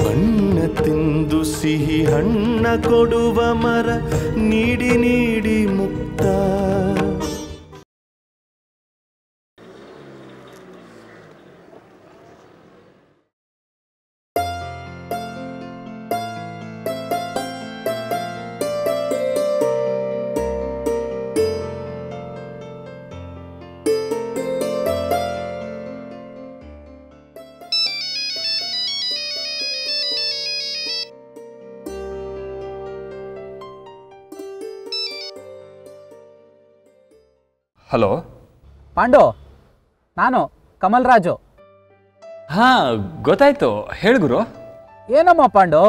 ಬಣ್ಣ ತಿಂದು ಸಿಹಿ ಹಣ್ಣ ಕೊಡುವ ಮರ ನೀಡಿ ನೀಡಿ ಮುಕ್ತ. ಹಲೋ ಪಾಂಡು, ನಾನು ಕಮಲ್ ರಾಜು. ಹಾಂ, ಗೊತ್ತಾಯ್ತು. ಹೇಳು ಗುರು. ಏನಮ್ಮ ಪಾಂಡು,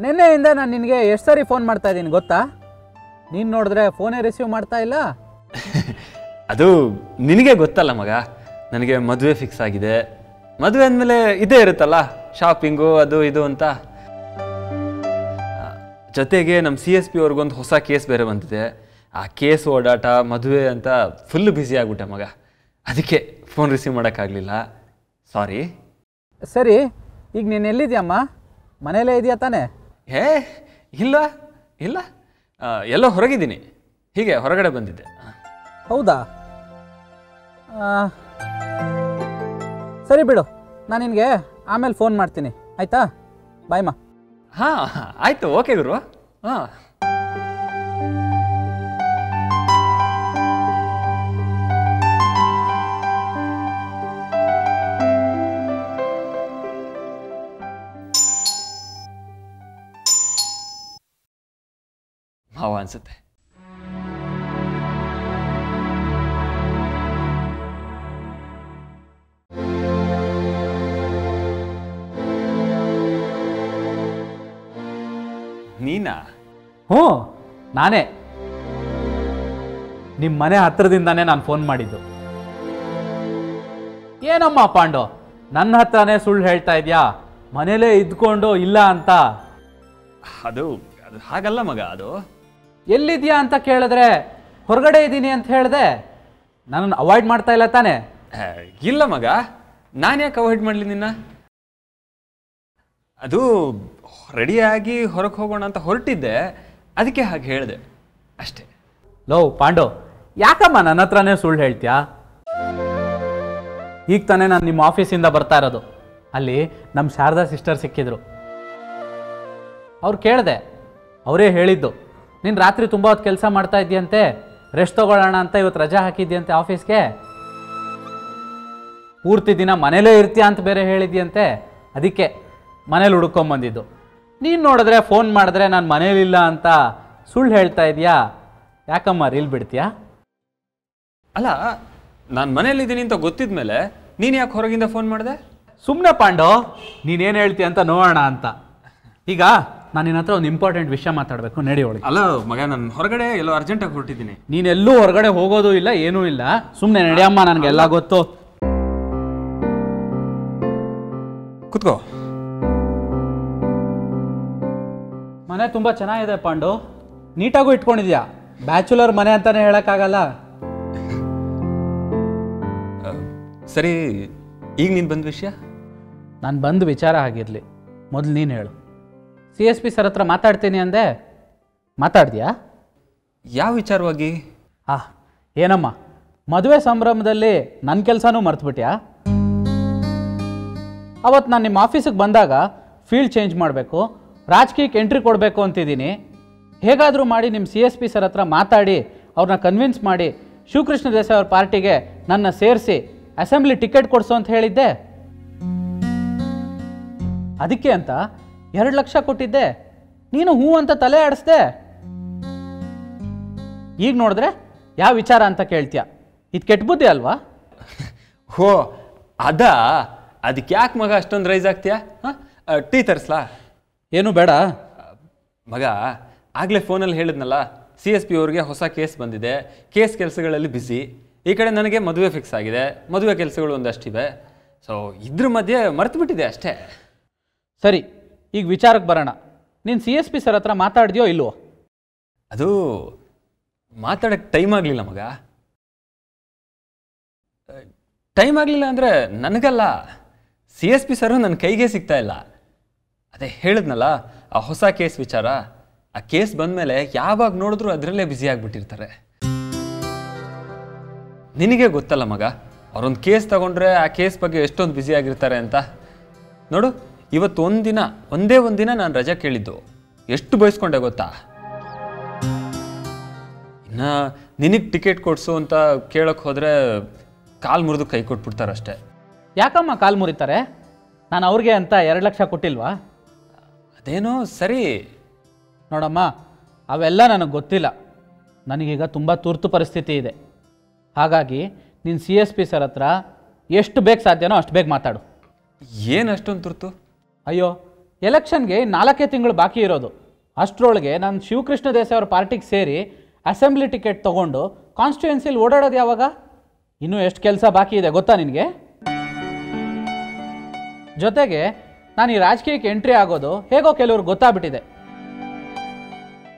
ನಿನ್ನೆಯಿಂದ ನಾನು ನಿನಗೆ ಎಷ್ಟು ಸರಿ ಫೋನ್ ಮಾಡ್ತಾ ಇದ್ದೀನಿ ಗೊತ್ತಾ? ನೀನು ನೋಡಿದ್ರೆ ಫೋನೇ ರಿಸೀವ್ ಮಾಡ್ತಾ ಇಲ್ಲ. ಅದು ನಿನಗೆ ಗೊತ್ತಲ್ಲ ಮಗ, ನನಗೆ ಮದುವೆ ಫಿಕ್ಸ್ ಆಗಿದೆ. ಮದುವೆ ಅಂದಮೇಲೆ ಇದೇ ಇರುತ್ತಲ್ಲ, ಶಾಪಿಂಗು ಅದು ಇದು ಅಂತ. ಜೊತೆಗೆ ನಮ್ಮ CSP ಅವ್ರಿಗೊಂದು ಹೊಸ ಕೇಸ್ ಬೇರೆ ಬಂದಿದೆ. ಆ ಕೇಸ್ ಓಡಾಟ, ಮದುವೆ ಅಂತ ಫುಲ್ ಬ್ಯುಸಿ ಆಗ್ಬಿಟ್ಟೆ ಮಗ. ಅದಕ್ಕೆ ಫೋನ್ ರಿಸೀವ್ ಮಾಡೋಕ್ಕಾಗಲಿಲ್ಲ, ಸಾರಿ. ಸರಿ, ಈಗ ನೀನು ಎಲ್ಲಿದ್ಯಮ್ಮ? ಮನೇಲೇ ಇದೆಯಾ ತಾನೆ? ಇಲ್ಲ ಇಲ್ಲ, ಎಲ್ಲೋ ಹೊರಗಿದ್ದೀನಿ, ಹೀಗೆ ಹೊರಗಡೆ ಬಂದಿದ್ದೆ. ಹೌದಾ? ಸರಿ ಬಿಡು, ನಾನು ನಿನಗೆ ಆಮೇಲೆ ಫೋನ್ ಮಾಡ್ತೀನಿ, ಆಯಿತಾ? ಬಾಯ್ಮಾ. ಹಾಂ ಆಯಿತು, ಓಕೆ ಗುರು. ಹಾಂ, ಮಾವ ಅನ್ಸುತ್ತೆ. ನೀನಾ? ಹ್ಞೂ, ನಾನೇ. ನಿಮ್ಮ ಮನೆ ಹತ್ರದಿಂದಾನೇ ನಾನು ಫೋನ್ ಮಾಡಿದ್ದು. ಏನಮ್ಮ ಪಾಂಡು, ನನ್ನ ಹತ್ರನೇ ಸುಳ್ಳು ಹೇಳ್ತಾ ಇದೆಯಾ? ಮನೇಲೇ ಇದ್ಕೊಂಡು ಇಲ್ಲ ಅಂತ. ಅದು ಹಾಗಲ್ಲ ಮಗ. ಅದು ಎಲ್ಲಿದ್ಯಾ ಅಂತ ಕೇಳಿದ್ರೆ ಹೊರಗಡೆ ಇದ್ದೀನಿ ಅಂತ ಹೇಳಿದೆ. ನನ್ನನ್ನು ಅವಾಯ್ಡ್ ಮಾಡ್ತಾ ಇಲ್ಲ ತಾನೆ? ಇಲ್ಲ ಮಗ, ನಾನು ಯಾಕೆ ಅವಾಯ್ಡ್ ಮಾಡಲಿ ನಿನ್ನ? ಅದು ರೆಡಿಯಾಗಿ ಹೊರಗೆ ಹೋಗೋಣ ಅಂತ ಹೊರಟಿದ್ದೆ, ಅದಕ್ಕೆ ಹಾಗೆ ಹೇಳಿದೆ ಅಷ್ಟೇ. ಲೋ ಪಾಂಡು, ಯಾಕಮ್ಮ ನನ್ನ ಹತ್ರನೇ ಸುಳ್ಳು ಹೇಳ್ತೀಯಾ? ಈಗ ತಾನೇ ನಾನು ನಿಮ್ಮ ಆಫೀಸಿಂದ ಬರ್ತಾ ಇರೋದು. ಅಲ್ಲಿ ನಮ್ಮ ಶಾರದಾ ಸಿಸ್ಟರ್ ಸಿಕ್ಕಿದ್ರು. ಅವ್ರು ಕೇಳಿದೆ, ಅವರೇ ಹೇಳಿದ್ದು, ನೀನು ರಾತ್ರಿ ತುಂಬ ಹೊತ್ತು ಕೆಲಸ ಮಾಡ್ತಾ ಇದ್ದೀಯಂತೆ, ರೆಸ್ಟ್ ತೊಗೊಳ್ಳೋಣ ಅಂತ ಇವತ್ತು ರಜಾ ಹಾಕಿದ್ಯಂತೆ ಆಫೀಸ್ಗೆ. ಪೂರ್ತಿ ದಿನ ಮನೇಲೇ ಇರ್ತೀಯ ಅಂತ ಬೇರೆ ಹೇಳಿದ್ಯಂತೆ, ಅದಕ್ಕೆ ಮನೇಲಿ ಹುಡ್ಕೊಂಬಂದಿದ್ದು. ನೀನು ನೋಡಿದ್ರೆ ಫೋನ್ ಮಾಡಿದ್ರೆ ನಾನು ಮನೇಲಿಲ್ಲ ಅಂತ ಸುಳ್ಳು ಹೇಳ್ತಾ ಇದೆಯಾ? ಯಾಕಮ್ಮ ರೀಲ್ ಬಿಡ್ತೀಯಾ? ಅಲ್ಲ, ನಾನು ಮನೇಲಿದ್ದೀನಿ ಅಂತ ಗೊತ್ತಿದ ಮೇಲೆ ನೀನು ಯಾಕೆ ಹೊರಗಿಂದ ಫೋನ್ ಮಾಡಿದೆ? ಸುಮ್ಮನೆ ಪಾಂಡು, ನೀನೇನು ಹೇಳ್ತೀಯ ಅಂತ ನೋಡೋಣ ಅಂತ. ಈಗ ನಾನು ನಿನ್ನ ಹತ್ರ ಒಂದು ಇಂಪಾರ್ಟೆಂಟ್ ವಿಷಯ ಮಾತಾಡಬೇಕು, ನಡಿ ಒಳಗೆ. ಅಲ್ಲ ಮಗ, ನಾನು ಹೊರಗಡೆ ಎಲ್ಲೋ ಅರ್ಜೆಂಟಾಗಿ ಹೊರಟಿದ್ದೀನಿ. ನೀನೆಲ್ಲೂ ಹೊರಗಡೆ ಹೋಗೋದು ಇಲ್ಲ, ಏನೂ ಇಲ್ಲ, ಸುಮ್ಮನೆ ನಡೆಯಮ್ಮ, ನನಗೆಲ್ಲ ಗೊತ್ತು. ಕುತ್ಕೋ. ಮನೆ ತುಂಬ ಚೆನ್ನಾಗಿದೆ ಪಾಂಡು, ನೀಟಾಗೂ ಇಟ್ಕೊಂಡಿದ್ಯಾ. ಬ್ಯಾಚುಲರ್ ಮನೆ ಅಂತಾನೆ ಹೇಳೋಕ್ಕಾಗಲ್ಲ. ಸರಿ, ಈಗ ನೀನು ಬಂದ ವಿಷಯ? ನಾನು ಬಂದು ವಿಚಾರ ಆಗಿರಲಿ, ಮೊದಲು ನೀನು ಹೇಳು. CSP ಸರ್ ಹತ್ರ ಮಾತಾಡ್ತೀನಿ ಅಂದೆ, ಮಾತಾಡ್ತೀಯಾ? ಯಾವ ವಿಚಾರವಾಗಿ? ಏನಮ್ಮ, ಮದುವೆ ಸಂಭ್ರಮದಲ್ಲಿ ನನ್ನ ಕೆಲಸನೂ ಮರ್ತುಬಿಟ್ಯಾ? ಅವತ್ತು ನಾನು ನಿಮ್ಮ ಆಫೀಸಿಗೆ ಬಂದಾಗ ಫೀಲ್ಡ್ ಚೇಂಜ್ ಮಾಡಬೇಕು, ರಾಜಕೀಯಕ್ಕೆ ಎಂಟ್ರಿ ಕೊಡಬೇಕು ಅಂತಿದ್ದೀನಿ. ಹೇಗಾದರೂ ಮಾಡಿ ನಿಮ್ಮ CSP ಸರ್ ಹತ್ರ ಮಾತಾಡಿ ಅವ್ರನ್ನ ಕನ್ವಿನ್ಸ್ ಮಾಡಿ ಶಿವಕೃಷ್ಣ ದೇಸಾಯಿ ಅವ್ರ ಪಾರ್ಟಿಗೆ ನನ್ನ ಸೇರಿಸಿ ಅಸೆಂಬ್ಲಿ ಟಿಕೆಟ್ ಕೊಡಿಸು ಅಂತ ಹೇಳಿದ್ದೆ. ಅದಕ್ಕೆ ಅಂತ 2 ಲಕ್ಷ ಕೊಟ್ಟಿದ್ದೆ, ನೀನು ಹೂ ಅಂತ ತಲೆ ಆಡಿಸ್ದೆ. ಈಗ ನೋಡಿದ್ರೆ ಯಾವ ವಿಚಾರ ಅಂತ ಕೇಳ್ತೀಯ? ಇದು ಕೆಟ್ಟ ಬುದ್ಧಿ ಅಲ್ವಾ? ಹೋ ಅದಕ್ಕೆ ಯಾಕೆ ಮಗ ಅಷ್ಟೊಂದು ರೈಸ್ ಆಗ್ತೀಯಾ? ಟೀ ತರಿಸ್ಲಾ? ಏನು ಬೇಡ ಮಗ, ಆಗಲೇ ಫೋನಲ್ಲಿ ಹೇಳಿದ್ನಲ್ಲ, CSP ಅವ್ರಿಗೆ ಹೊಸ ಕೇಸ್ ಬಂದಿದೆ, ಕೇಸ್ ಕೆಲಸಗಳಲ್ಲಿ ಬ್ಯುಸಿ. ಈ ಕಡೆ ನನಗೆ ಮದುವೆ ಫಿಕ್ಸ್ ಆಗಿದೆ, ಮದುವೆ ಕೆಲಸಗಳು ಒಂದಷ್ಟಿವೆ. ಸೊ ಇದ್ರ ಮಧ್ಯೆ ಮರ್ತು ಬಿಟ್ಟಿದೆ ಅಷ್ಟೇ. ಸರಿ, ಈಗ ವಿಚಾರಕ್ಕೆ ಬರೋಣ. ನೀನು CSP ಸರ್ ಹತ್ರ ಮಾತಾಡ್ದೆಯೋ ಇಲ್ವೋ? ಅದು ಮಾತಾಡೋಕ್ಕೆ ಟೈಮ್ ಆಗಲಿಲ್ಲ ಮಗ. ಟೈಮ್ ಆಗಲಿಲ್ಲ ಅಂದರೆ ನನಗಲ್ಲ, CSP ಸರು ನನ್ನ ಕೈಗೆ ಸಿಗ್ತಾ ಇಲ್ಲ. ಅದೇ ಹೇಳಿದ್ನಲ್ಲ, ಆ ಹೊಸ ಕೇಸ್ ವಿಚಾರ, ಆ ಕೇಸ್ ಬಂದಮೇಲೆ ಯಾವಾಗ ನೋಡಿದ್ರು ಅದರಲ್ಲೇ ಬ್ಯುಸಿ ಆಗಿಬಿಟ್ಟಿರ್ತಾರೆ. ನಿನಗೆ ಗೊತ್ತಲ್ಲ ಮಗ, ಅವರೊಂದು ಕೇಸ್ ತಗೊಂಡ್ರೆ ಆ ಕೇಸ್ ಬಗ್ಗೆ ಎಷ್ಟೊಂದು ಬ್ಯುಸಿ ಆಗಿರ್ತಾರೆ ಅಂತ. ನೋಡು, ಇವತ್ತು ಒಂದೇ ಒಂದಿನ ನಾನು ರಜೆ ಕೇಳಿದ್ದು, ಎಷ್ಟು ಬಯಸ್ಕೊಂಡೆ ಗೊತ್ತಾ? ಇನ್ನು ನಿನಗೆ ಟಿಕೆಟ್ ಕೊಡಿಸು ಅಂತ ಕೇಳಕ್ಕೆ ಹೋದರೆ ಕಾಲು ಮುರಿದು ಕೈ ಕೊಟ್ಬಿಡ್ತಾರಷ್ಟೇ. ಯಾಕಮ್ಮ ಕಾಲು ಮುರಿತಾರೆ? ನಾನು ಅವ್ರಿಗೆ ಅಂತ 2 ಲಕ್ಷ ಕೊಟ್ಟಿಲ್ವಾ? ಅದೇನೋ ಸರಿ. ನೋಡಮ್ಮ, ಅವೆಲ್ಲ ನನಗೆ ಗೊತ್ತಿಲ್ಲ. ನನಗೀಗ ತುಂಬ ತುರ್ತು ಪರಿಸ್ಥಿತಿ ಇದೆ. ಹಾಗಾಗಿ ನೀನು CSP ಸರ್ ಹತ್ರ ಎಷ್ಟು ಬೇಗ ಸಾಧ್ಯನೋ ಅಷ್ಟು ಬೇಗ ಮಾತಾಡು. ಏನು ಅಷ್ಟೊಂದು ತುರ್ತು? ಅಯ್ಯೋ, ಎಲೆಕ್ಷನ್ಗೆ 4 ತಿಂಗಳು ಬಾಕಿ ಇರೋದು. ಅಷ್ಟರೊಳಗೆ ನಾನು ಶಿವಕೃಷ್ಣ ದೇಸಾಯಿ ಅವ್ರ ಪಾರ್ಟಿಗೆ ಸೇರಿ ಅಸೆಂಬ್ಲಿ ಟಿಕೆಟ್ ತೊಗೊಂಡು ಕಾನ್ಸ್ಟಿಟ್ಯೂನ್ಸಿಲಿ ಓಡಾಡೋದು ಯಾವಾಗ? ಇನ್ನೂ ಎಷ್ಟು ಕೆಲಸ ಬಾಕಿ ಇದೆ ಗೊತ್ತಾ ನಿನಗೆ? ಜೊತೆಗೆ ನಾನು ಈ ರಾಜಕೀಯಕ್ಕೆ ಎಂಟ್ರಿ ಆಗೋದು ಹೇಗೋ ಕೆಲವ್ರಿಗೆ ಗೊತ್ತಾಗ್ಬಿಟ್ಟಿದೆ.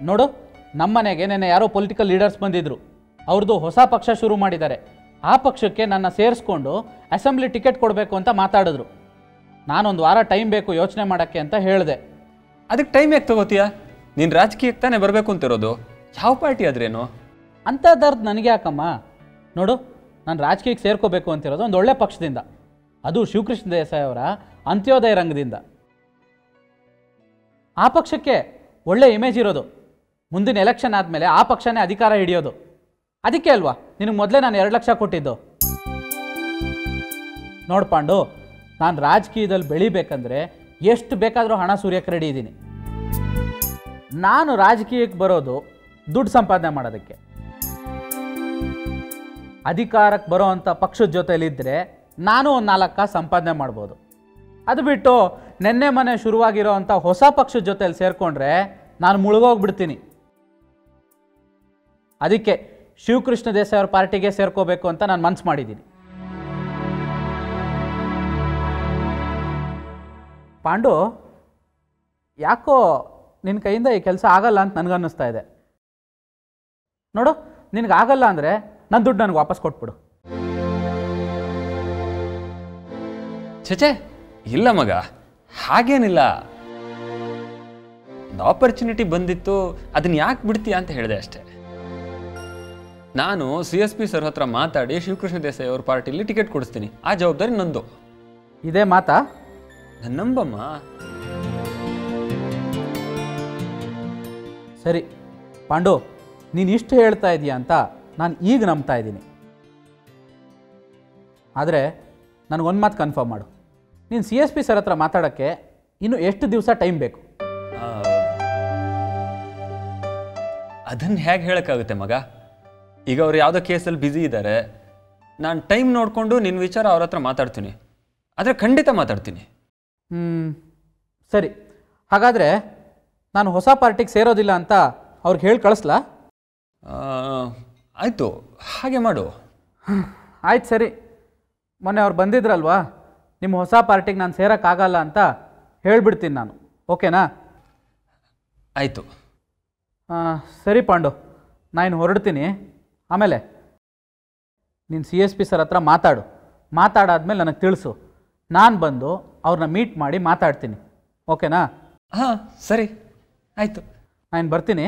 ನೋಡು, ನಮ್ಮನೆಗೆ ನೆನ್ನೆ ಯಾರೋ ಪೊಲಿಟಿಕಲ್ ಲೀಡರ್ಸ್ ಬಂದಿದ್ದರು. ಅವ್ರದ್ದು ಹೊಸ ಪಕ್ಷ ಶುರು ಮಾಡಿದ್ದಾರೆ. ಆ ಪಕ್ಷಕ್ಕೆ ನನ್ನ ಸೇರಿಸ್ಕೊಂಡು ಅಸೆಂಬ್ಲಿ ಟಿಕೆಟ್ ಕೊಡಬೇಕು ಅಂತ ಮಾತಾಡಿದ್ರು. ನಾನೊಂದು ವಾರ ಟೈಮ್ ಬೇಕು ಯೋಚನೆ ಮಾಡೋಕ್ಕೆ ಅಂತ ಹೇಳಿದೆ. ಅದಕ್ಕೆ ಟೈಮ್ ಯಾಕೆ ತಗೋತೀಯಾ? ನೀನು ರಾಜಕೀಯಕ್ಕೆ ತಾನೇ ಬರಬೇಕು ಅಂತಿರೋದು. ಯಾವ ಪಾರ್ಟಿ ಆದ್ರೇನು? ಅಂಥದ್ದರ್ದು ನನಗೆ ಯಾಕಮ್ಮ? ನೋಡು, ನಾನು ರಾಜಕೀಯಕ್ಕೆ ಸೇರ್ಕೋಬೇಕು ಅಂತಿರೋದು ಒಂದು ಒಳ್ಳೆ ಪಕ್ಷದಿಂದ, ಅದು ಶಿವಕೃಷ್ಣ ದೇಸಾಯಿ ಅವರ ಅಂತ್ಯೋದಯ ರಂಗದಿಂದ. ಆ ಪಕ್ಷಕ್ಕೆ ಒಳ್ಳೆ ಇಮೇಜ್ ಇರೋದು. ಮುಂದಿನ ಎಲೆಕ್ಷನ್ ಆದಮೇಲೆ ಆ ಪಕ್ಷನೇ ಅಧಿಕಾರ ಹಿಡಿಯೋದು. ಅದಕ್ಕೆ ಅಲ್ವಾ ನಿನಗೆ ಮೊದಲೇ ನಾನು 2 ಲಕ್ಷ ಕೊಟ್ಟಿದ್ದು. ನೋಡು ಪಾಂಡು, ನಾನು ರಾಜಕೀಯದಲ್ಲಿ ಬೆಳಿಬೇಕಂದ್ರೆ ಎಷ್ಟು ಬೇಕಾದರೂ ಹಣ ಸುರಿಯಕ್ಕೆ ರೆಡಿ ಇದ್ದೀನಿ. ನಾನು ರಾಜಕೀಯಕ್ಕೆ ಬರೋದು ದುಡ್ಡು ಸಂಪಾದನೆ ಮಾಡೋದಕ್ಕೆ. ಅಧಿಕಾರಕ್ಕೆ ಬರೋ ಅಂಥ ಪಕ್ಷದ ಜೊತೆಲಿದ್ದರೆ ನಾನು ಒಂದು 4 ಕಾಸು ಸಂಪಾದನೆ ಮಾಡ್ಬೋದು. ಅದು ಬಿಟ್ಟು ನೆನ್ನೆ ಶುರುವಾಗಿರೋ ಅಂಥ ಹೊಸ ಪಕ್ಷದ ಜೊತೆಲಿ ಸೇರಿಕೊಂಡ್ರೆ ನಾನು ಮುಳುಗೋಗ್ಬಿಡ್ತೀನಿ. ಅದಕ್ಕೆ ಶಿವಕೃಷ್ಣ ದೇಸಾಯಿ ಅವ್ರ ಪಾರ್ಟಿಗೆ ಸೇರ್ಕೋಬೇಕು ಅಂತ ನಾನು ಮನಸ್ಸು ಮಾಡಿದ್ದೀನಿ. ಪಾಂಡು, ಯಾಕೋ ನಿನ್ನ ಕೈಯಿಂದ ಈ ಕೆಲಸ ಆಗಲ್ಲ ಅಂತ ನನಗನ್ನಿಸ್ತಾ ಇದೆ. ನೋಡು, ನಿನಗಾಗಲ್ಲ ಅಂದರೆ ನನ್ನ ದುಡ್ಡು ನನಗೆ ವಾಪಸ್ ಕೊಟ್ಬಿಡು. ಛೇ, ಇಲ್ಲ ಮಗ, ಹಾಗೇನಿಲ್ಲ. ಒಂದು ಆಪರ್ಚುನಿಟಿ ಬಂದಿತ್ತು, ಅದನ್ನ ಯಾಕೆ ಬಿಡ್ತೀಯ ಅಂತ ಹೇಳಿದೆ ಅಷ್ಟೇ. ನಾನು CSP ಸರ್ ಹತ್ರ ಮಾತಾಡಿ ಶಿವಕೃಷ್ಣ ದೇಸಾಯಿ ಅವ್ರ ಪಾರ್ಟಿಲಿ ಟಿಕೆಟ್ ಕೊಡಿಸ್ತೀನಿ. ಆ ಜವಾಬ್ದಾರಿ ನಂದು. ಇದೇ ಮಾತಾ? ನನ್ನ ನಂಬಮ್ಮ. ಸರಿ ಪಾಂಡು, ನೀನು ಇಷ್ಟು ಹೇಳ್ತಾ ಇದೀಯ ಅಂತ ನಾನು ಈಗ ನಂಬ್ತಾ ಇದ್ದೀನಿ. ಆದರೆ ನನಗೊಂದು ಮಾತು ಕನ್ಫರ್ಮ್ ಮಾಡು, ನೀನು CSP ಸರ್ ಹತ್ರ ಮಾತಾಡೋಕ್ಕೆ ಇನ್ನು ಎಷ್ಟು ದಿವಸ ಟೈಮ್ ಬೇಕು? ಅದನ್ನು ಹೇಗೆ ಹೇಳೋಕ್ಕಾಗುತ್ತೆ ಮಗ? ಈಗ ಅವ್ರು ಯಾವುದೋ ಕೇಸಲ್ಲಿ ಬ್ಯುಸಿ ಇದ್ದಾರೆ. ನಾನು ಟೈಮ್ ನೋಡಿಕೊಂಡು ನಿನ್ನ ವಿಚಾರ ಅವ್ರ ಹತ್ರ ಮಾತಾಡ್ತೀನಿ. ಆದರೆ ಖಂಡಿತ ಮಾತಾಡ್ತೀನಿ. ಸರಿ, ಹಾಗಾದರೆ ನಾನು ಹೊಸ ಪಾರ್ಟಿಗೆ ಸೇರೋದಿಲ್ಲ ಅಂತ ಅವ್ರಿಗೆ ಹೇಳಿ ಕಳಿಸ್ಲಾ? ಆಯಿತು, ಹಾಗೆ ಮಾಡು. ಆಯ್ತು, ಸರಿ. ಮೊನ್ನೆ ಅವ್ರು ಬಂದಿದ್ರಲ್ವಾ, ನಿಮ್ಮ ಹೊಸ ಪಾರ್ಟಿಗೆ ನಾನು ಸೇರೋಕ್ಕಾಗಲ್ಲ ಅಂತ ಹೇಳ್ಬಿಡ್ತೀನಿ ನಾನು. ಓಕೆನಾ? ಆಯಿತು. ಸರಿ ಪಾಂಡು, ನಾನು ಹೊರಡ್ತೀನಿ. ಆಮೇಲೆ ನೀನು CSP ಸರ್ ಹತ್ರ ಮಾತಾಡಾದ್ಮೇಲೆ ನನಗೆ ತಿಳಿಸು. ನಾನು ಬಂದು ಅವ್ರನ್ನ ಮೀಟ್ ಮಾಡಿ ಮಾತಾಡ್ತೀನಿ. ಓಕೆನಾ? ಹಾಂ, ಸರಿ, ಆಯಿತು. ನಾನು ಬರ್ತೀನಿ.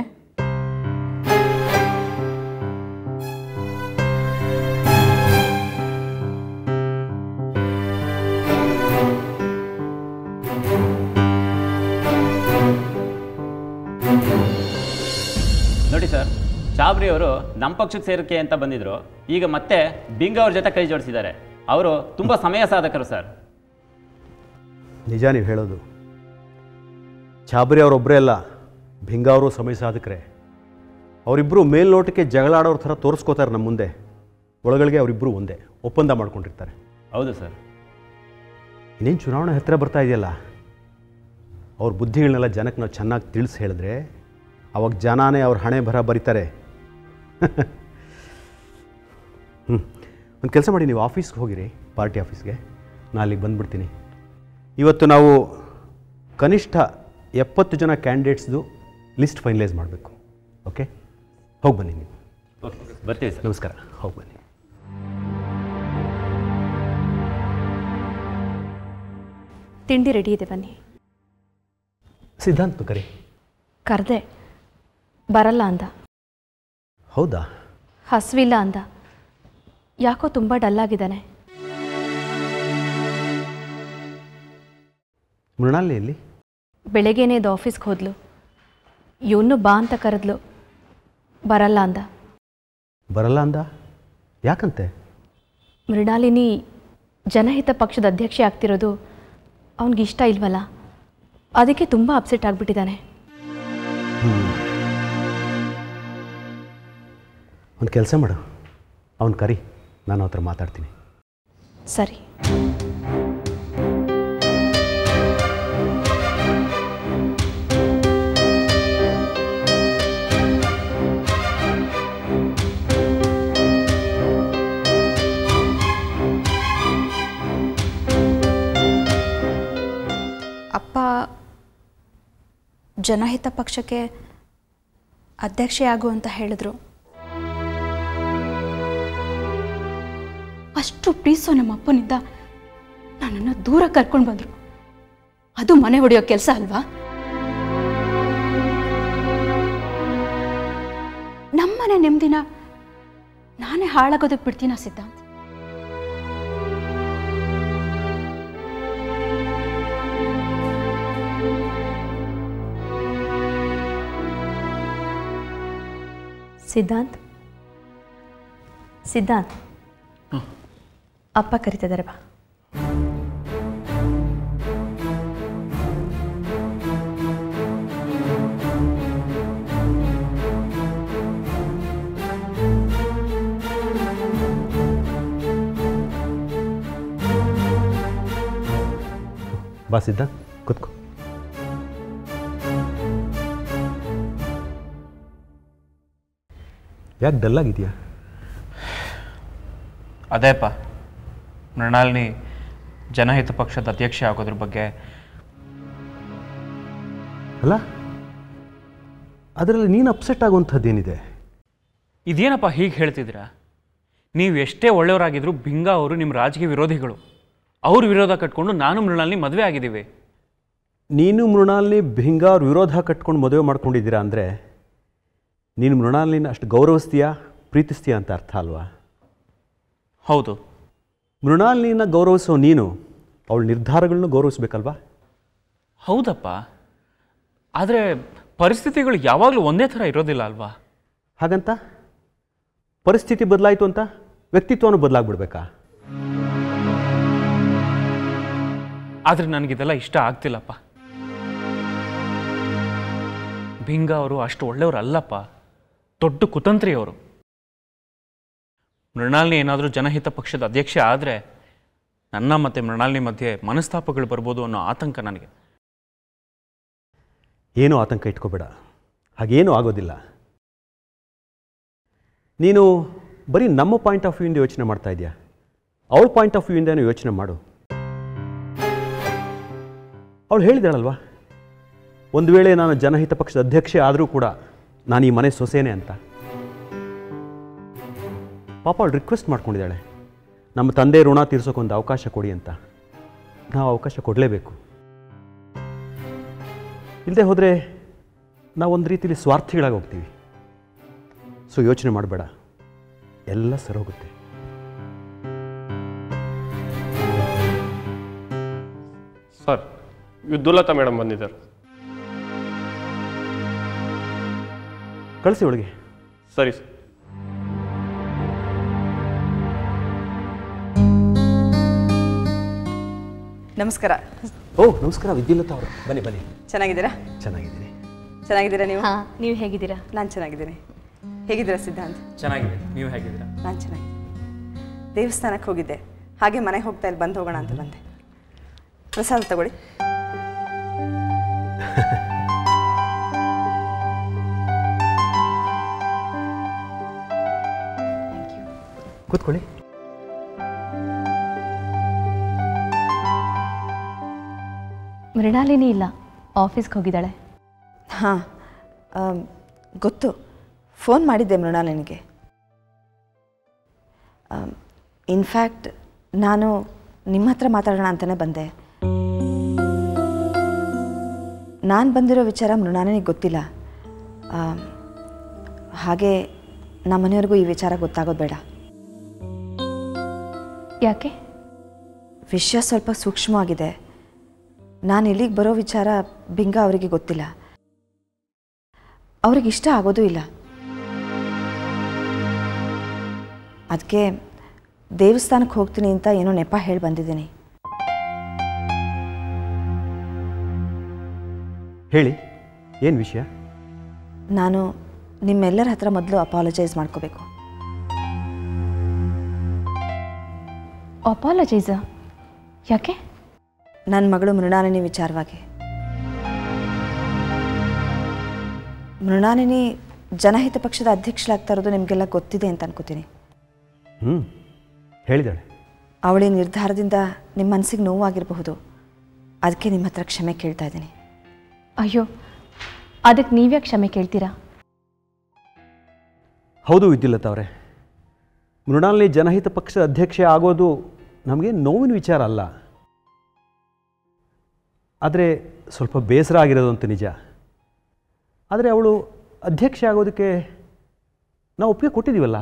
ನೋಡಿ ಸರ್, ಚಾಬ್ರಿ ಅವರು ನಮ್ಮ ಪಕ್ಷಕ್ಕೆ ಸೇರಿಕೆ ಅಂತ ಬಂದಿದ್ರು. ಈಗ ಮತ್ತೆ ಬಿಂಗ ಅವ್ರ ಜೊತೆ ಕೈ ಜೋಡಿಸಿದ್ದಾರೆ. ಅವರು ತುಂಬ ಸಮಯ ಸಾಧಕರು ಸರ್. ನಿಜ ನೀವು ಹೇಳೋದು. ಚಾಬ್ರಿ ಅವರೊಬ್ಬರೇ ಅಲ್ಲ, ಬಿಂಗ ಅವರು ಸಮಯ ಸಾಧಕರೇ. ಅವರಿಬ್ಬರು ಮೇಲ್ನೋಟಕ್ಕೆ ಜಗಳಾಡೋರ ಥರ ತೋರಿಸ್ಕೋತಾರೆ ನಮ್ಮ ಮುಂದೆ. ಒಳಗಳಿಗೆ ಅವರಿಬ್ಬರು ಒಂದೇ ಒಪ್ಪಂದ ಮಾಡ್ಕೊಂಡಿರ್ತಾರೆ. ಹೌದು ಸರ್. ಇನ್ನೇನು ಚುನಾವಣೆ ಹತ್ತಿರ ಬರ್ತಾ ಇದೆಯಲ್ಲ, ಅವ್ರ ಬುದ್ಧಿಗಳನ್ನೆಲ್ಲ ಜನಕ್ಕೆ ನಾವು ಚೆನ್ನಾಗಿ ತಿಳಿಸಿ ಹೇಳಿದ್ರೆ ಅವಾಗ ಜನನೇ ಅವ್ರ ಹಣೆ ಬರ ಬರೀತಾರೆ. ಒಂದು ಕೆಲಸ ಮಾಡಿ, ನೀವು ಆಫೀಸ್ಗೆ ಹೋಗಿರಿ, ಪಾರ್ಟಿ ಆಫೀಸ್ಗೆ. ನಾನು ಅಲ್ಲಿಗೆ ಬಂದುಬಿಡ್ತೀನಿ. ಇವತ್ತು ನಾವು ಕನಿಷ್ಠ 70 ಜನ ಕ್ಯಾಂಡಿಡೇಟ್ಸ್ದು ಲಿಸ್ಟ್ ಫೈನಲೈಸ್ ಮಾಡಬೇಕು. ಓಕೆ, ಹೋಗಿ ಬನ್ನಿ ನೀವು. ಓಕೆ, ಬರ್ತೀವಿ ಸರ್. ನಮಸ್ಕಾರ, ಹೋಗಿ ಬನ್ನಿ. ತಿಂಡಿ ರೆಡಿ ಇದೆ, ಬನ್ನಿ. ಸಿದ್ಧಾಂತ ಕರಿ. ಕರೆದೆ, ಬರಲ್ಲ ಅಂದ. ಹೌದಾ? ಹಸಿವಿಲ್ಲ ಅಂದ. ಯಾಕೋ ತುಂಬ ಡಲ್ಲಾಗಿದ್ದಾನೆ. ಮೃಣಾಲಿಯಲ್ಲಿ ಬೆಳಗ್ಗೆನೇ ಇದು ಆಫೀಸ್ಗೆ ಹೋದ್ಲು. ಇವನು ಬಾ ಅಂತ ಕರೆದ್ಲು, ಬರಲ್ಲ ಅಂದ. ಬರಲ್ಲ ಅಂದ? ಯಾಕಂತೆ? ಮೃಣಾಲಿನಿ ಜನಹಿತ ಪಕ್ಷದ ಅಧ್ಯಕ್ಷೆ ಆಗ್ತಿರೋದು ಅವನಿಗಿಷ್ಟ ಇಲ್ವಲ್ಲ, ಅದಕ್ಕೆ ತುಂಬ ಅಪ್ಸೆಟ್ ಆಗಿಬಿಟ್ಟಿದ್ದಾನೆ. ಒಂದು ಕೆಲಸ ಮಾಡು, ಅವನು ಕರಿ, ನಾನು ಹತ್ರ ಮಾತಾಡ್ತೀನಿ. ಸರಿ. ಅಪ್ಪ ಜನಹಿತ ಪಕ್ಷಕ್ಕೆ ಅಧ್ಯಕ್ಷೆಯಾಗು ಅಂತ ಹೇಳಿದ್ರು. ಅಷ್ಟು ಪ್ರೀಸೋ ನಮ್ಮ ಅಪ್ಪನಿಂದ ನನ್ನನ್ನು ದೂರ ಕರ್ಕೊಂಡು ಬಂದರು. ಅದು ಮನೆ ಹೊಡೆಯೋ ಕೆಲಸ ಅಲ್ವಾ? ನಮ್ಮನೆ ನೆಮ್ಮದಿನ ನಾನೇ ಹಾಳಾಗೋದಕ್ಕೆ ಬಿಡ್ತೀನ ಸಿದ್ಧಾಂತ್? ಸಿದ್ಧಾಂತ್, ಸಿದ್ಧಾಂತ್, ಅಪ್ಪ ಕರಿತಿದ್ದಾರೆ, ಬಾ. ಬಾ ಸಿದ್ಧಾಂತ್, ಕೂತ್ಕೋ. ಯಾಕೆ ಡಲ್ಲಾಗಿದೆಯಾ? ಅದೇಪ್ಪ, ಮೃಣಾಲಿನಿ ಜನಹಿತ ಪಕ್ಷದ ಅಧ್ಯಕ್ಷೆ ಆಗೋದ್ರ ಬಗ್ಗೆ. ಅಲ್ಲ, ಅದರಲ್ಲಿ ನೀನು ಅಪ್ಸೆಟ್ ಆಗುವಂಥದ್ದೇನಿದೆ? ಇದೇನಪ್ಪ ಹೀಗೆ ಹೇಳ್ತಿದ್ದೀರಾ? ನೀವು ಎಷ್ಟೇ ಒಳ್ಳೆಯವರಾಗಿದ್ದರೂ ಬಿಂಗಾ ಅವರು ನಿಮ್ಮ ರಾಜಕೀಯ ವಿರೋಧಿಗಳು. ಅವ್ರ ವಿರೋಧ ಕಟ್ಕೊಂಡು ನಾನು ಮೃಣಾಲಿನಿ ಮದುವೆ ಆಗಿದ್ದೀವಿ. ನೀನು ಮೃಣಾಲಿನಿ ಬಿಂಗಾ ಅವ್ರ ವಿರೋಧ ಕಟ್ಕೊಂಡು ಮದುವೆ ಮಾಡ್ಕೊಂಡಿದ್ದೀರಾ ಅಂದರೆ ನೀನು ಮೃಣಾಲಿನ ಅಷ್ಟು ಗೌರವಿಸ್ತೀಯಾ, ಪ್ರೀತಿಸ್ತೀಯಾ ಅಂತ ಅರ್ಥ ಅಲ್ವಾ? ಹೌದು. ಮೃಣಾಲಿನ ಗೌರವಿಸೋ ನೀನು ಅವಳ ನಿರ್ಧಾರಗಳನ್ನು ಗೌರವಿಸ್ಬೇಕಲ್ವಾ? ಹೌದಪ್ಪ, ಆದರೆ ಪರಿಸ್ಥಿತಿಗಳು ಯಾವಾಗಲೂ ಒಂದೇ ಥರ ಇರೋದಿಲ್ಲ ಅಲ್ವಾ? ಹಾಗಂತ ಪರಿಸ್ಥಿತಿ ಬದಲಾಯಿತು ಅಂತ ವ್ಯಕ್ತಿತ್ವನೂ ಬದಲಾಗ್ಬಿಡ್ಬೇಕಾ? ಆದರೆ ನನಗಿದೆಲ್ಲ ಇಷ್ಟ ಆಗ್ತಿಲ್ಲಪ್ಪ. ಬಿಂಗಾ ಅವರು ಅಷ್ಟು ಒಳ್ಳೆಯವರು ಅಲ್ಲಪ್ಪ, ದೊಡ್ಡ ಕುತಂತ್ರಿಯವರು. ಮೃಣಾಲಿನಿ ಏನಾದರೂ ಜನಹಿತ ಪಕ್ಷದ ಅಧ್ಯಕ್ಷೆ ಆದರೆ ನನ್ನ ಮತ್ತು ಮೃಣಾಲಿನಿ ಮಧ್ಯೆ ಮನಸ್ತಾಪಗಳು ಬರ್ಬೋದು ಅನ್ನೋ ಆತಂಕ ನನಗೆ. ಏನೂ ಆತಂಕ ಇಟ್ಕೋಬೇಡ, ಹಾಗೇನೂ ಆಗೋದಿಲ್ಲ. ನೀನು ಬರೀ ನಮ್ಮ ಪಾಯಿಂಟ್ ಆಫ್ ವ್ಯೂಯಿಂದ ಯೋಚನೆ ಮಾಡ್ತಾ ಇದೆಯಾ? ಅವಳ ಪಾಯಿಂಟ್ ಆಫ್ ವ್ಯೂಯಿಂದನೂ ಯೋಚನೆ ಮಾಡು. ಅವಳು ಹೇಳಿದಾಳಲ್ವಾ, ಒಂದು ವೇಳೆ ನಾನು ಜನಹಿತ ಪಕ್ಷದ ಅಧ್ಯಕ್ಷೆ ಆದರೂ ಕೂಡ ನಾನು ಈ ಮನೆ ಸೊಸೆನೇ ಅಂತ. ಪಾಪ ಅವಳು ರಿಕ್ವೆಸ್ಟ್ ಮಾಡ್ಕೊಂಡಿದ್ದಾಳೆ, ನಮ್ಮ ತಂದೆ ಋಣ ತೀರ್ಸೋಕ್ಕೊಂದು ಅವಕಾಶ ಕೊಡಿ ಅಂತ. ನಾವು ಅವಕಾಶ ಕೊಡಲೇಬೇಕು. ಇಲ್ಲದೆ ಹೋದರೆ ನಾವೊಂದು ರೀತಿಯಲ್ಲಿ ಸ್ವಾರ್ಥಿಗಳಾಗಿ ಹೋಗ್ತೀವಿ. ಸೊ ಯೋಚನೆ ಮಾಡಬೇಡ, ಎಲ್ಲ ಸರೋಗುತ್ತೆ. ಸರ್, ವಿದ್ಯುಲತಾ ಮೇಡಮ್ ಬಂದಿದ್ದಾರೆ. ಕಳಿಸಿ ಒಳಗೆ. ಸರಿ ಸರ್. ನಮಸ್ಕಾರ. ಓ ನಮಸ್ಕಾರ ವಿದ್ಯುಲತಾ ಅವರು, ಬನ್ನಿ ಬನ್ನಿ. ಚೆನ್ನಾಗಿದ್ದೀರಾ? ಚೆನ್ನಾಗಿದ್ದೀನಿ. ಚೆನ್ನಾಗಿದ್ದೀರಾ ನೀವು? ಹಾಂ, ನೀವು ಹೇಗಿದ್ದೀರಾ? ನಾನು ಚೆನ್ನಾಗಿದ್ದೀನಿ. ಹೇಗಿದ್ದೀರಾ ಸಿದ್ಧಾಂತ್? ಚೆನ್ನಾಗಿದೆ. ನೀವು ಹೇಗಿದ್ದೀರಾ? ನಾನು ಚೆನ್ನಾಗಿದ್ದೀನಿ. ದೇವಸ್ಥಾನಕ್ಕೆ ಹೋಗಿದ್ದೆ, ಹಾಗೆ ಮನೆಗೆ ಹೋಗ್ತಾ ಇಲ್ಲಿ ಬಂದು ಹೋಗೋಣ ಅಂತ ಬಂದೆ. ಪ್ರಸಾದ ತಗೊಳ್ಳಿ. ಕೂತ್ಕೊಳ್ಳಿ. ಮೃಣಾಲಿನಿ ಇಲ್ಲ, ಆಫೀಸ್ಗೆ ಹೋಗಿದ್ದಾಳೆ. ಹಾಂ, ಗೊತ್ತು. ಫೋನ್ ಮಾಡಿದ್ದೆ ಮೃಣಾಲಿನಿಗೆ. ಇನ್ಫ್ಯಾಕ್ಟ್ ನಾನು ನಿಮ್ಮ ಹತ್ರ ಮಾತಾಡೋಣ ಅಂತಲೇ ಬಂದೆ. ನಾನು ಬಂದಿರೋ ವಿಚಾರ ಮೃಣಾಲಿನಿಗೆ ಗೊತ್ತಿಲ್ಲ. ಹಾಗೆ ನಮ್ಮ ಮನೆಯವ್ರಿಗೂ ಈ ವಿಚಾರ ಗೊತ್ತಾಗೋದು ಬೇಡ. ಯಾಕೆ? ವಿಷಯ ಸ್ವಲ್ಪ ಸೂಕ್ಷ್ಮವಾಗಿದೆ. ನಾನು ಇಲ್ಲಿಗೆ ಬರೋ ವಿಚಾರ ಬಿಂಗ ಅವರಿಗೆ ಗೊತ್ತಿಲ್ಲ. ಅವ್ರಿಗೆ ಇಷ್ಟ ಆಗೋದೂ ಇಲ್ಲ. ಅದಕ್ಕೆ ದೇವಸ್ಥಾನಕ್ಕೆ ಹೋಗ್ತೀನಿ ಅಂತ ಏನೋ ನೆಪ ಹೇಳಿ ಬಂದಿದ್ದೀನಿ. ಹೇಳಿ, ಏನು ವಿಷಯ? ನಾನು ನಿಮ್ಮೆಲ್ಲರ ಹತ್ರ ಮೊದಲು ಅಪಾಲಜೈಸ್ ಮಾಡ್ಕೋಬೇಕು. ಅಪಾಲಜೈಸಾ? ಯಾಕೆ? ನನ್ನ ಮಗಳು ಮೃಣಾಲಿನಿ ವಿಚಾರವಾಗಿ. ಮೃಣಾಲಿನಿ ಜನಹಿತ ಪಕ್ಷದ ಅಧ್ಯಕ್ಷರಾಗ್ತಾ ಇರೋದು ನಿಮಗೆಲ್ಲ ಗೊತ್ತಿದೆ ಅಂತ ಅನ್ಕೋತೀನಿ. ಹೇಳಿದಾಳೆ. ಅವಳಿ ನಿರ್ಧಾರದಿಂದ ನಿಮ್ಮ ಮನಸ್ಸಿಗೆ ನೋವಾಗಿರಬಹುದು. ಅದಕ್ಕೆ ನಿಮ್ಮ ಹತ್ರ ಕ್ಷಮೆ ಕೇಳ್ತಾ ಇದ್ದೀನಿ. ಅಯ್ಯೋ, ಅದಕ್ಕೆ ನೀವ್ಯಾಕೆ ಕ್ಷಮೆ ಕೇಳ್ತೀರಾ? ಹೌದು ವಿದ್ಯುಲತಾ ಅವರೇ, ಮೃಣಾಲಿನಿ ಜನಹಿತ ಪಕ್ಷದ ಅಧ್ಯಕ್ಷೆ ಆಗೋದು ನಮಗೆ ನೋವಿನ ವಿಚಾರ ಅಲ್ಲ. ಆದರೆ ಸ್ವಲ್ಪ ಬೇಸರ ಆಗಿರೋದು ಅಂತ ನಿಜ. ಆದರೆ ಅವಳು ಅಧ್ಯಕ್ಷೆ ಆಗೋದಕ್ಕೆ ನಾವು ಒಪ್ಪಿಗೆ ಕೊಟ್ಟಿದ್ದೀವಲ್ಲ,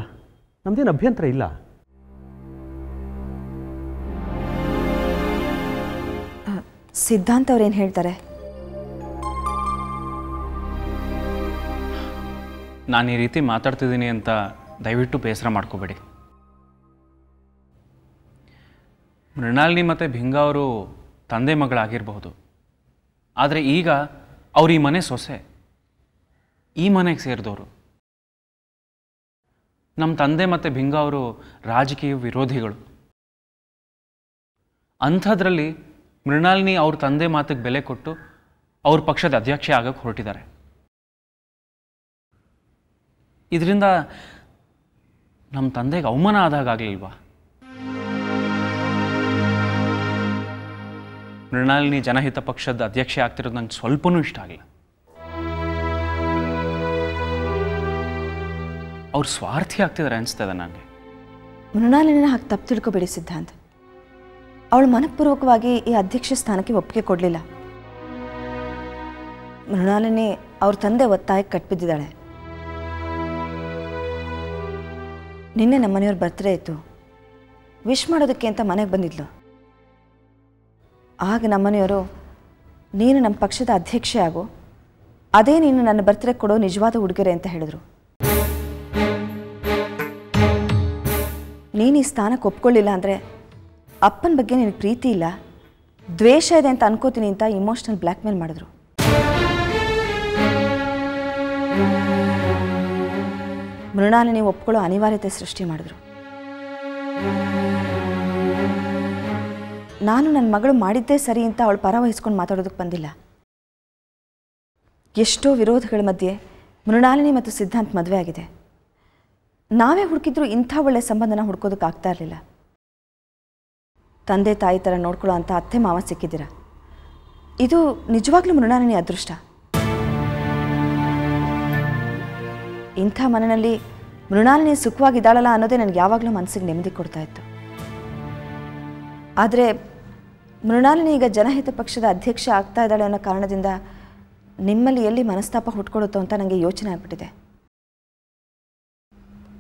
ನಮ್ಮದೇನು ಅಭ್ಯಂತರ ಇಲ್ಲ. ಸಿದ್ಧಾಂತ ಅವ್ರೇನು ಹೇಳ್ತಾರೆ? ನಾನು ಈ ರೀತಿ ಮಾತಾಡ್ತಿದ್ದೀನಿ ಅಂತ ದಯವಿಟ್ಟು ಬೇಸರ ಮಾಡ್ಕೋಬೇಡಿ. ಮೃಣಾಲಿನಿ ಮತ್ತು ಭಿಂಗ ಅವರು ತಂದೆ ಮಗಳಾಗಿರಬಹುದು. ಆದರೆ ಈಗ ಅವ್ರು ಈ ಮನೆ ಸೊಸೆ, ಈ ಮನೆಗೆ ಸೇರಿದವರು. ನಮ್ಮ ತಂದೆ ಮತ್ತು ಭಿಂಗ ಅವರು ರಾಜಕೀಯ ವಿರೋಧಿಗಳು. ಅಂಥದ್ರಲ್ಲಿ ಮೃಣಾಲಿನಿ ಅವ್ರ ತಂದೆ ಮಾತಿಗೆ ಬೆಲೆ ಕೊಟ್ಟು ಅವ್ರ ಪಕ್ಷದ ಅಧ್ಯಕ್ಷೆ ಆಗಕ್ಕೆ ಹೊರಟಿದ್ದಾರೆ. ಇದರಿಂದ ನಮ್ಮ ತಂದೆಗೆ ಅವಮಾನ ಆದಾಗಲಿಲ್ವಾ? ಮೃಣಾಲಿನಿ ಜನಹಿತ ಪಕ್ಷದ ಅಧ್ಯಕ್ಷೆ ಆಗ್ತಿರೋದು ನಂಗೆ ಸ್ವಲ್ಪನೂ ಇಷ್ಟ ಆಗಿಲ್ಲ. ಅವ್ರು ಸ್ವಾರ್ಥಿ ಆಗ್ತಿದ್ದಾರೆ ಅನಿಸ್ತದೆ ನನಗೆ. ಮೃಣಾಲಿನ ಹಾಗೆ ತಪ್ಪು ತಿಳ್ಕೊಬೇಡಿ ಸಿದ್ಧಾಂತ್. ಅವಳು ಮನಃಪೂರ್ವಕವಾಗಿ ಈ ಅಧ್ಯಕ್ಷ ಸ್ಥಾನಕ್ಕೆ ಒಪ್ಪಿಗೆ ಕೊಡಲಿಲ್ಲ. ಮೃಣಾಲಿನಿ ಅವ್ರ ತಂದೆ ಒತ್ತಾಯಕ್ಕೆ ಕಟ್ಬಿದ್ದಿದ್ದಾಳೆ. ನಿನ್ನೆ ನಮ್ಮ ಮನೆಯವ್ರ ಬರ್ತ್ಡೇ ಇತ್ತು. ವಿಶ್ ಮಾಡೋದಕ್ಕೆ ಅಂತ ಮನೆಗೆ ಬಂದಿದ್ಲು. ಆಗ ನಮ್ಮನೆಯವರು, ನೀನು ನಮ್ಮ ಪಕ್ಷದ ಅಧ್ಯಕ್ಷೆ ಆಗು, ಅದೇ ನೀನು ನನ್ನ ಬರ್ತ್ಡೇ ಕೊಡೋ ನಿಜವಾದ ಉಡುಗೊರೆ ಅಂತ ಹೇಳಿದ್ರು. ನೀನು ಈ ಸ್ಥಾನಕ್ಕೆ ಒಪ್ಕೊಳ್ಳಿಲ್ಲ ಅಂದರೆ ಅಪ್ಪನ ಬಗ್ಗೆ ನಿನಗೆ ಪ್ರೀತಿ ಇಲ್ಲ, ದ್ವೇಷ ಇದೆ ಅಂತ ಅನ್ಕೋತೀನಿ ಅಂತ ಇಮೋಷ್ನಲ್ ಬ್ಲ್ಯಾಕ್ ಮೇಲ್ ಮಾಡಿದ್ರು. ಮೃಣಾಲಿನಿ ಒಪ್ಕೊಳ್ಳೋ ಅನಿವಾರ್ಯತೆ ಸೃಷ್ಟಿ ಮಾಡಿದ್ರು. ನಾನು ನನ್ನ ಮಗಳು ಮಾಡಿದ್ದೇ ಸರಿ ಅಂತ ಅವಳು ಪರ ವಹಿಸ್ಕೊಂಡು ಮಾತಾಡೋದಕ್ಕೆ ಬಂದಿಲ್ಲ. ಎಷ್ಟೋ ವಿರೋಧಗಳ ಮಧ್ಯೆ ಮೃಣಾಲಿನಿ ಮತ್ತು ಸಿದ್ಧಾಂತ್ ಮದುವೆ ಆಗಿದೆ. ನಾವೇ ಹುಡುಕಿದ್ರು ಇಂಥ ಒಳ್ಳೆ ಸಂಬಂಧನ ಹುಡ್ಕೋದಕ್ಕೆ ಆಗ್ತಾ ಇರಲಿಲ್ಲ. ತಂದೆ ತಾಯಿ ಥರ ನೋಡ್ಕೊಳ್ಳೋ ಅಂಥ ಅತ್ತೆ ಮಾವ ಸಿಕ್ಕಿದ್ದೀರ. ಇದು ನಿಜವಾಗ್ಲೂ ಮೃಣಾಲಿನಿ ಅದೃಷ್ಟ. ಇಂಥ ಮನೆಯಲ್ಲಿ ಮೃಣಾಲಿನಿ ಸುಖವಾಗಿದ್ದಾಳಲ್ಲ ಅನ್ನೋದೇ ನನಗೆ ಯಾವಾಗಲೂ ಮನಸ್ಸಿಗೆ ನೆಮ್ಮದಿ ಕೊಡ್ತಾ ಇತ್ತು. ಆದರೆ ಮೃಣಾಲಿನಿ ಈಗ ಜನಹಿತ ಪಕ್ಷದ ಅಧ್ಯಕ್ಷ ಆಗ್ತಾ ಇದ್ದಾಳೆ ಅನ್ನೋ ಕಾರಣದಿಂದ ನಿಮ್ಮಲ್ಲಿ ಎಲ್ಲಿ ಮನಸ್ತಾಪ ಹುಟ್ಕೊಡುತ್ತೋ ಅಂತ ನನಗೆ ಯೋಚನೆ ಆಗ್ಬಿಟ್ಟಿದೆ.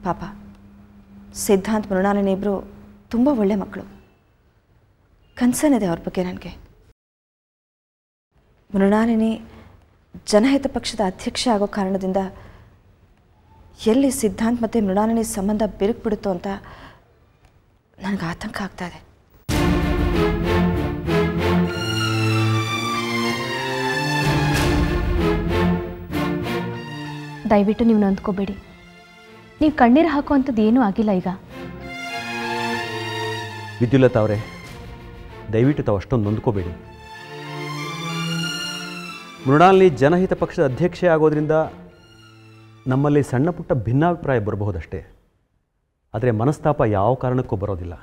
ಪಾಪ ಸಿದ್ಧಾಂತ್ ಮೃಣಾಲಿನಿ ಇಬ್ಬರು ತುಂಬ ಒಳ್ಳೆ ಮಕ್ಕಳು. ಕನ್ಸರ್ನ್ ಇದೆ ಅವ್ರ ಬಗ್ಗೆ ನನಗೆ. ಮೃಣಾಲಿನಿ ಜನಹಿತ ಪಕ್ಷದ ಅಧ್ಯಕ್ಷ ಆಗೋ ಕಾರಣದಿಂದ ಎಲ್ಲಿ ಸಿದ್ಧಾಂತ್ ಮತ್ತು ಮೃಣಾಲಿನಿ ಸಂಬಂಧ ಬಿರುಕು ಅಂತ ನನಗೆ ಆತಂಕ ಆಗ್ತಾ ಇದೆ. ದಯವಿಟ್ಟು ನೀವು ನೊಂದ್ಕೋಬೇಡಿ. ನೀವು ಕಣ್ಣೀರು ಹಾಕುವಂಥದ್ದು ಏನೂ ಆಗಿಲ್ಲ. ಈಗ ವಿದ್ಯುಲತಾ ಅವರೇ, ದಯವಿಟ್ಟು ತಾವು ಅಷ್ಟೊಂದು ನೊಂದ್ಕೋಬೇಡಿ. ಮೃಣಾಲಿನಿ ಜನಹಿತ ಪಕ್ಷದ ಅಧ್ಯಕ್ಷೆ ಆಗೋದ್ರಿಂದ ನಮ್ಮಲ್ಲಿ ಸಣ್ಣ ಪುಟ್ಟ ಭಿನ್ನಾಭಿಪ್ರಾಯ ಬರಬಹುದಷ್ಟೇ. ಆದರೆ ಮನಸ್ತಾಪ ಯಾವ ಕಾರಣಕ್ಕೂ ಬರೋದಿಲ್ಲ.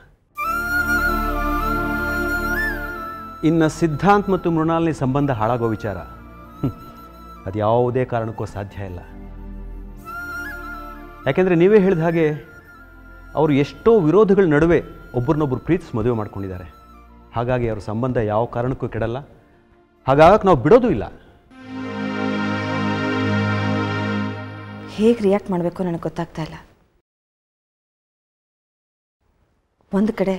ಇನ್ನು ಸಿದ್ಧಾಂತ್ ಮತ್ತು ಮೃಣಾಲಿನಿ ಸಂಬಂಧ ಹಾಳಾಗೋ ವಿಚಾರ ಅದು ಯಾವುದೇ ಕಾರಣಕ್ಕೂ ಸಾಧ್ಯ ಇಲ್ಲ. ಯಾಕೆಂದರೆ ನೀವೇ ಹೇಳಿದ ಹಾಗೆ ಅವರು ಎಷ್ಟೋ ವಿರೋಧಗಳ ನಡುವೆ ಒಬ್ಬರನ್ನೊಬ್ಬರು ಪ್ರೀತಿಸಿ ಮದುವೆ ಮಾಡ್ಕೊಂಡಿದ್ದಾರೆ. ಹಾಗಾಗಿ ಅವ್ರ ಸಂಬಂಧ ಯಾವ ಕಾರಣಕ್ಕೂ ಕೆಡಲ್ಲ. ಹಾಗಾಗಕ್ಕೆ ನಾವು ಬಿಡೋದು ಇಲ್ಲ. ಹೇಗೆ ರಿಯಾಕ್ಟ್ ಮಾಡಬೇಕು ನನಗೆ ಗೊತ್ತಾಗ್ತಾ ಇಲ್ಲ. ಒಂದು ಕಡೆ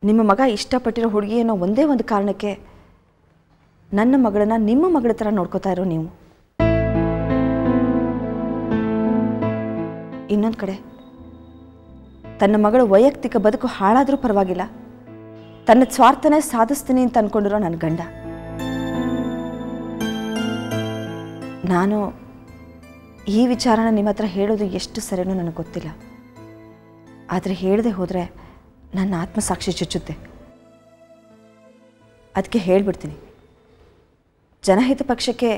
ನಿಮ್ಮ ಮಗ ಇಷ್ಟಪಟ್ಟಿರೋ ಹುಡುಗಿ ಅನ್ನೋ ಒಂದೇ ಒಂದು ಕಾರಣಕ್ಕೆ ನನ್ನ ಮಗಳನ್ನ ನಿಮ್ಮ ಮಗಳ ಥರ ನೋಡ್ಕೋತಾ ಇರೋ ನೀವು, ಇನ್ನೊಂದು ಕಡೆ ತನ್ನ ಮಗಳ ವೈಯಕ್ತಿಕ ಬದುಕು ಹಾಳಾದರೂ ಪರವಾಗಿಲ್ಲ, ತನ್ನ ಸ್ವಾರ್ಥನೇ ಸಾಧಿಸ್ತೀನಿ ಅಂತ ಅಂದ್ಕೊಂಡಿರೋ ನನ್ನ ಗಂಡ. ನಾನು ಈ ವಿಚಾರನ ನಿಮ್ಮ ಹತ್ರ ಹೇಳೋದು ಎಷ್ಟು ಸರಿನೋ ನನಗೆ ಗೊತ್ತಿಲ್ಲ. ಆದರೆ ಹೇಳದೆ ಹೋದರೆ ನನ್ನ ಆತ್ಮಸಾಕ್ಷಿ ಚುಚ್ಚುತ್ತೆ. ಅದಕ್ಕೆ ಹೇಳಿಬಿಡ್ತೀನಿ, ಜನಹಿತ ಪಕ್ಷಕ್ಕೆ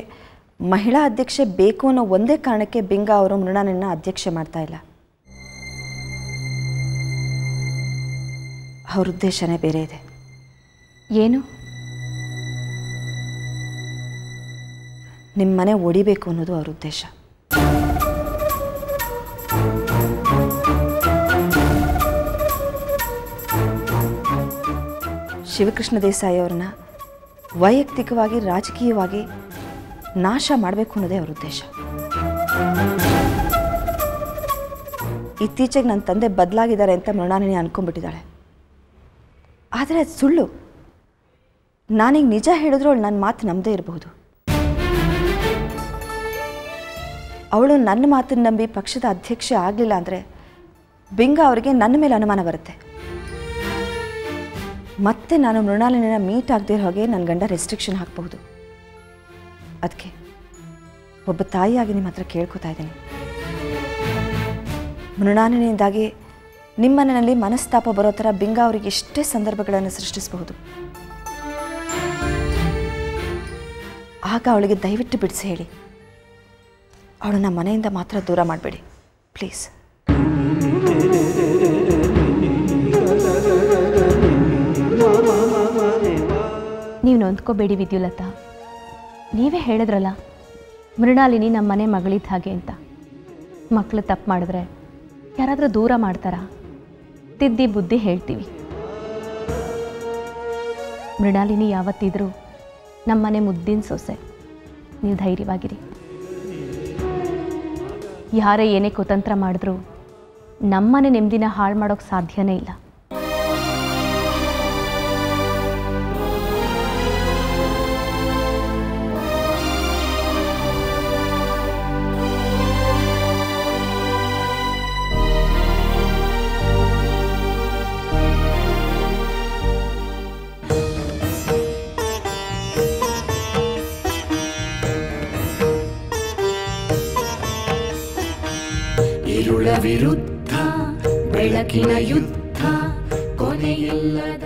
ಮಹಿಳಾ ಅಧ್ಯಕ್ಷೆ ಬೇಕು ಅನ್ನೋ ಒಂದೇ ಕಾರಣಕ್ಕೆ ಬಿಂಗ ಅವರು ಮೃಣಾಲನ್ನ ಅಧ್ಯಕ್ಷೆ ಮಾಡ್ತಾ ಇಲ್ಲ. ಅವ್ರ ಉದ್ದೇಶನೇ ಬೇರೆ ಇದೆ. ಏನು? ನಿಮ್ಮ ಮನೆ ಒಡಿಬೇಕು ಅನ್ನೋದು ಅವ್ರ ಉದ್ದೇಶ. ಶಿವಕೃಷ್ಣ ದೇಸಾಯಿ ಅವ್ರನ್ನ ವೈಯಕ್ತಿಕವಾಗಿ ರಾಜಕೀಯವಾಗಿ ನಾಶ ಮಾಡಬೇಕು ಅನ್ನೋದೇ ಅವ್ರ ಉದ್ದೇಶ. ಇತ್ತೀಚೆಗೆ ನನ್ನ ತಂದೆ ಬದಲಾಗಿದ್ದಾರೆ ಅಂತ ಮೃಣಾಲಿನಿ ಅನ್ಕೊಂಡ್ಬಿಟ್ಟಿದ್ದಾಳೆ. ಆದರೆ ಅದು ಸುಳ್ಳು. ನಾನೀಗ ನಿಜ ಹೇಳಿದ್ರು ಅವಳು ನನ್ನ ಮಾತು ನಂಬದೇ ಇರಬಹುದು. ಅವಳು ನನ್ನ ಮಾತನ್ನು ನಂಬಿ ಪಕ್ಷದ ಅಧ್ಯಕ್ಷೆ ಆಗಲಿಲ್ಲ ಅಂದರೆ ಬಿಂಗ ಅವರಿಗೆ ನನ್ನ ಮೇಲೆ ಅನುಮಾನ ಬರುತ್ತೆ. ಮತ್ತೆ ನಾನು ಮೃಣಾಲಿನಿನ ಮೀಟ್ ಆಗದೆ ಹಾಗೆ ನನ್ನ ಗಂಡ ರೆಸ್ಟ್ರಿಕ್ಷನ್ ಹಾಕಬಹುದು. ಅದಕ್ಕೆ ಒಬ್ಬ ತಾಯಿಯಾಗಿ ನಿಮ್ಮ ಹತ್ರ ಕೇಳ್ಕೊತಾ ಇದ್ದೀನಿ, ಮೃಣಾಲಿನಿಯಿಂದಾಗಿ ನಿಮ್ಮ ಮನೆಯಲ್ಲಿ ಮನಸ್ತಾಪ ಬರೋ ಥರ ಬಿಂಗ ಅವರಿಗೆ ಎಷ್ಟೇ ಸಂದರ್ಭಗಳನ್ನು ಸೃಷ್ಟಿಸಬಹುದು. ಆಗ ಅವಳಿಗೆ ದಯವಿಟ್ಟು ಬಿಡಿಸಿ ಹೇಳಿ, ಅವಳನ್ನ ಮನೆಯಿಂದ ಮಾತ್ರ ದೂರ ಮಾಡಬೇಡಿ ಪ್ಲೀಸ್. ನೀವು ನೊಂದ್ಕೋಬೇಡಿ ವಿದ್ಯುಲತಾ. ನೀವೇ ಹೇಳಿದ್ರಲ್ಲ ಮೃಣಾಲಿನಿ ನಮ್ಮ ಮನೆ ಮಗಳಿದ್ದ ಹಾಗೆ ಅಂತ. ಮಕ್ಕಳು ತಪ್ಪು ಮಾಡಿದ್ರೆ ಯಾರಾದರೂ ದೂರ ಮಾಡ್ತಾರಾ? ತಿದ್ದಿ ಬುದ್ಧಿ ಹೇಳ್ತೀವಿ. ಮೃಣಾಲಿನಿ ಯಾವತ್ತಿದ್ರೂ ನಮ್ಮನೆ ಮುದ್ದಿನ ಸೊಸೆ. ನೀವು ಧೈರ್ಯವಾಗಿರಿ. ಯಾರೇ ಏನೇ ಕುತಂತ್ರ ಮಾಡಿದ್ರೂ ನಮ್ಮನೆ ನೆಮ್ಮದಿನ ಹಾಳು ಮಾಡೋಕ್ಕೆ ಸಾಧ್ಯನೇ ಇಲ್ಲ. ವಿರುದ್ಧ ಬೆಳಕಿನ ಯುದ್ಧ ಕೊನೆಯಿಲ್ಲದ